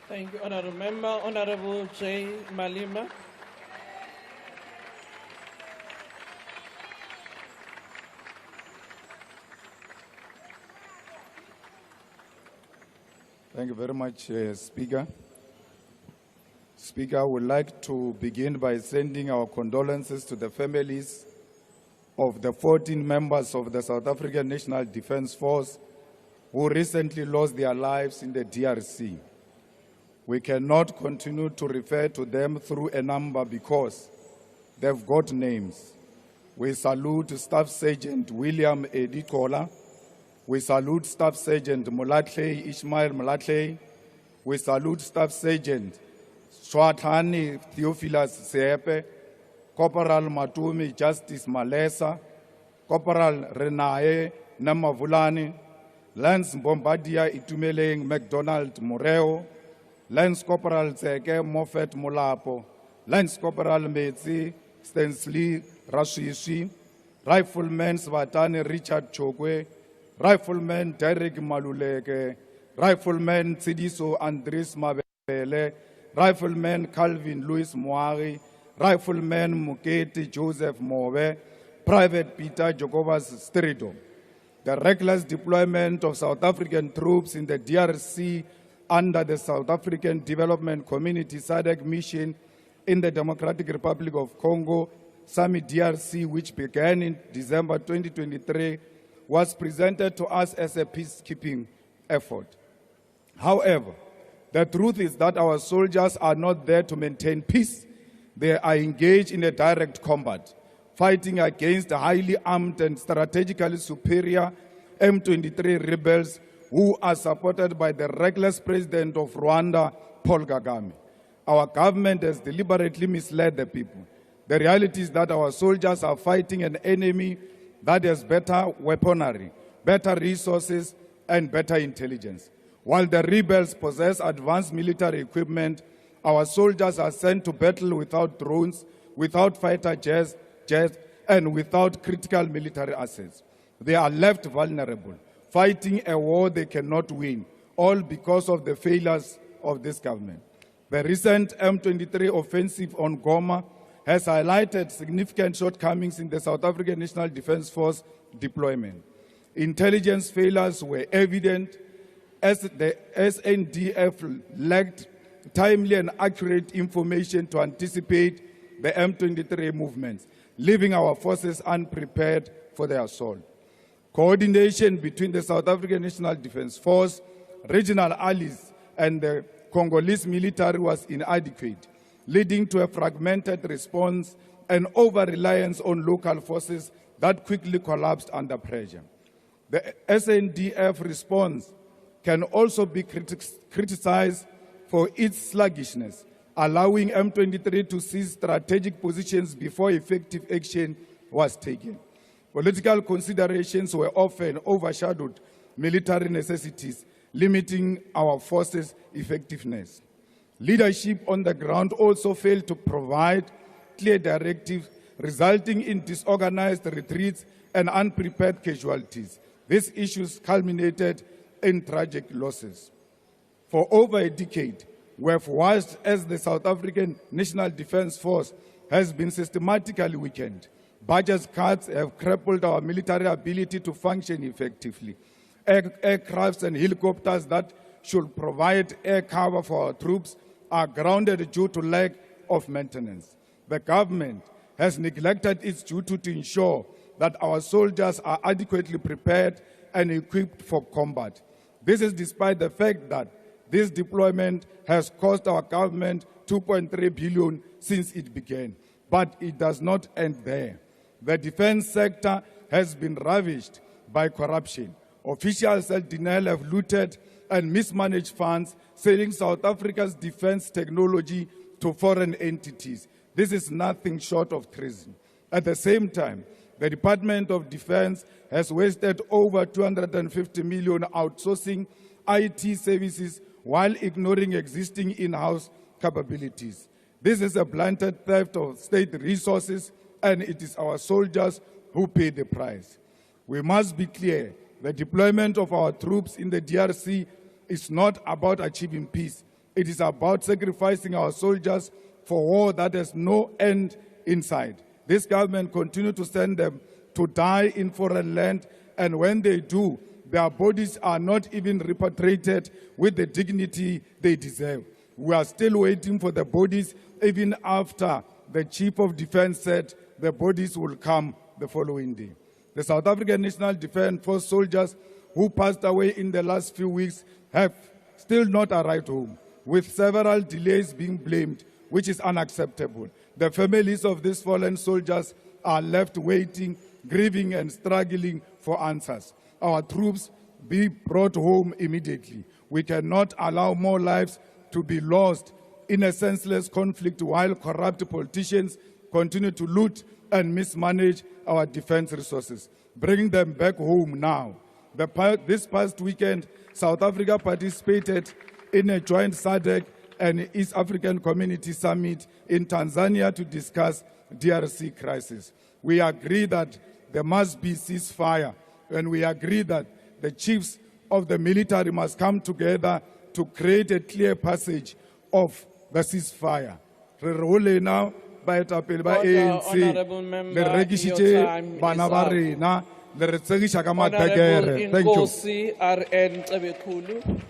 Thank you, Honourable Member. Honourable J. Malema. Thank you very much, Speaker. Speaker, I would like to begin by sending our condolences to the families of the 14 members of the South African National Defence Force who recently lost their lives in the DRC. We cannot continue to refer to them through a number because they've got names. We salute Staff Sergeant William Edikola. We salute Staff Sergeant Molatley Ishmael Molatley. We salute Staff Sergeant Swatani Theophilus Seepe, Corporal Matumi Justice Malesa, Corporal Renae Namavulani, Lance Bombardier Itumeleng McDonald Moreo, Lance Corporal Zeke Moffat Molapo, Lance Corporal Metzi Stensley Rashishi, Rifleman Svatani Richard Chokwe, Rifleman Derek Maluleke, Rifleman Tsidiso Andres Mabele, Rifleman Calvin Louis Moari, Rifleman Muketi Joseph Mobe, Private Peter Jacobus Strido. The reckless deployment of South African troops in the DRC under the South African Development Community SADC mission in the Democratic Republic of Congo, SAMI DRC, which began in December 2023, was presented to us as a peacekeeping effort. However, the truth is that our soldiers are not there to maintain peace. They are engaged in a direct combat, fighting against highly armed and strategically superior M23 rebels who are supported by the reckless president of Rwanda, Paul Kagame. Our government has deliberately misled the people. The reality is that our soldiers are fighting an enemy that has better weaponry, better resources, and better intelligence. While the rebels possess advanced military equipment, our soldiers are sent to battle without drones, without fighter jets, and without critical military assets. They are left vulnerable, fighting a war they cannot win, all because of the failures of this government. The recent M23 offensive on Goma has highlighted significant shortcomings in the South African National Defence Force deployment. Intelligence failures were evident as the SNDF lacked timely and accurate information to anticipate the M23 movements, leaving our forces unprepared for the assault. Coordination between the South African National Defence Force, regional allies, and the Congolese military was inadequate, leading to a fragmented response and over-reliance on local forces that quickly collapsed under pressure. The SNDF response can also be criticized for its sluggishness, allowing M23 to seize strategic positions before effective action was taken. Political considerations were often overshadowed military necessities, limiting our forces' effectiveness. Leadership on the ground also failed to provide clear directives, resulting in disorganized retreats and unprepared casualties. These issues culminated in tragic losses. For over a decade, we have watched as the South African National Defence Force has been systematically weakened. Budget cuts have crippled our military ability to function effectively. Aircrafts and helicopters that should provide air cover for our troops are grounded due to lack of maintenance. The government has neglected its duty to ensure that our soldiers are adequately prepared and equipped for combat. This is despite the fact that this deployment has cost our government 2.3 billion since it began. But it does not end there. The defense sector has been ravished by corruption. Officials at Denel have looted and mismanaged funds, selling South Africa's defense technology to foreign entities. This is nothing short of treason. At the same time, the Department of Defense has wasted over 250 million outsourcing IT services while ignoring existing in-house capabilities. This is a blatant theft of state resources, and it is our soldiers who pay the price. We must be clear, the deployment of our troops in the DRC is not about achieving peace. It is about sacrificing our soldiers for war that has no end in sight. This government continues to send them to die in foreign land, and when they do, their bodies are not even repatriated with the dignity they deserve. We are still waiting for the bodies, even after the Chief of Defense said the bodies will come the following day. The South African National Defense Force soldiers who passed away in the last few weeks have still not arrived home, with several delays being blamed, which is unacceptable. The families of these fallen soldiers are left waiting, grieving and struggling for answers. Our troops be brought home immediately. We cannot allow more lives to be lost in a senseless conflict while corrupt politicians continue to loot and mismanage our defense resources. Bring them back home now. This past weekend, South Africa participated in a joint SADC and East African Community Summit in Tanzania to discuss DRC crisis. We agree that there must be ceasefire, and we agree that the chiefs of the military must come together to create a clear passage of the ceasefire. Re role now ba etapele ba ANC le rekisitse bana ba rena le re tsegisha ka madagere. Thank you.